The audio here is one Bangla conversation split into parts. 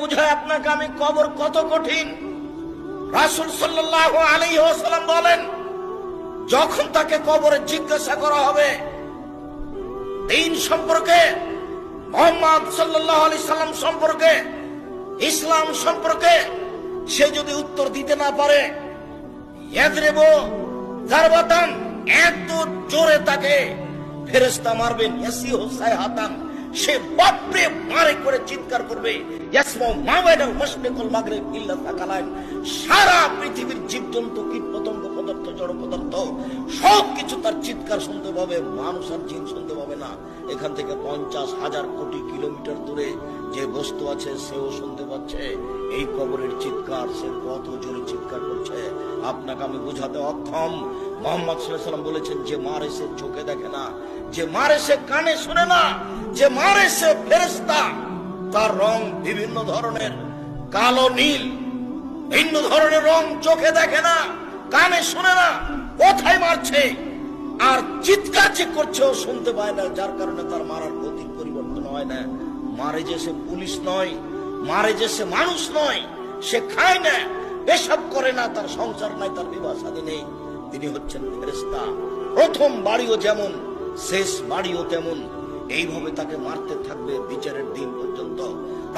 বুঝায় আপনাকে আমি কবর কত কঠিন। রাসূল সাল্লাল্লাহু আলাইহি ওয়াসাল্লাম বলেন, যখন তাকে কবরে জিজ্ঞাসা করা হবে দ্বীন সম্পর্কে, মুহাম্মদ সাল্লাল্লাহু আলাইহি সাল্লাম সম্পর্কে, ইসলাম সম্পর্কে, সে যদি উত্তর দিতে না পারে, ইয়াদরিবু যারবাতান, এত জোরে তাকে ফেরেশতা মারবেন, ইয়াসিহু সাইহাতান, সে বাপরে মারে করে চিৎকার করবে, ইয়াসমু মা বাইনাল মাশরিক ওয়াল মাগরিব ইল্লা সাকালাইন, সারা পৃথিবীর জীবজন্তু, কীট পতঙ্গ, পদার্থ, জড় পদার্থ সবকিছু তার চিৎকার শুনতে পাবে, মানুষ আর জিন শুনতে পাবে না। এখান থেকে 50,000 কোটি কিলোমিটার দূরে যে বস্তু আছে সেও শুনতে পাচ্ছে এই কবরের চিৎকার। সে কত জোরে চিৎকার করছে আপনাকে আমি বুঝাতে অক্ষম। মুহাম্মদ সাল্লাল্লাহু আলাইহি ওয়াসাল্লাম বলেছেন, যে মারে সে চোখে দেখে না, যে মারে সে কানে শুনে না, যে মারে সে ফেরেশতা, তার রং বিভিন্ন ধরনের, কালো নীল, ভিন্ন ধরনের রং, চোখে দেখে না, কানে শুনে না, কোথায় মারছে আর চিৎকার যে করছে ও শুনতে পায় না, যার কারণে তার মারার গতি পরিবর্তন হয় না। মারে যে সে পুলিশ নয়, মারে যে সে মানুষ নয়, সে খায় না, পেশাব করে না, তার সংসার নাই, তার বিবাহ শাদী নেই, তিনি হচ্ছেন ফেরেশতা। প্রথম বাড়িও যেমন, শেষ বাড়িও তেমন, এইভাবে তাকে মারতে থাকবে বিচারের দিন পর্যন্ত।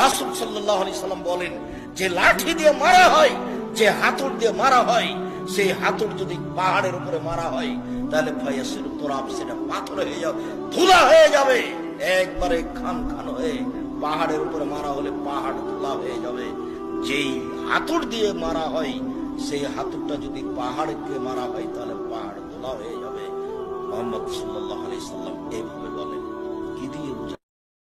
রাসূল সাল্লাল্লাহু আলাইহি সাল্লাম বলেন, যে লাঠি দিয়ে মারা হয়, যে হাতুড় দিয়ে মারা হয়, সেই হাতুড় যদি পাহাড়ের উপরে মারা হয় তাহলে ফায়াসির তুরাব, সেটা পাথর হয়ে যাবে, ধুলা হয়ে যাবে, একবারে খান খান হয়ে। পাহাড়ের উপরে মারা হলে পাহাড় ধুলা হয়ে যাবে। যেই হাতুড় দিয়ে মারা হয়, সেই হাতুড়টা যদি পাহাড়কে মারা হয় তাহলে পাহাড় ধুলা হয়ে যাবে। মুহাম্মদ সাল্লাল্লাহু আলাইহি সাল্লাম এইভাবে বলেন। কি দিয়ে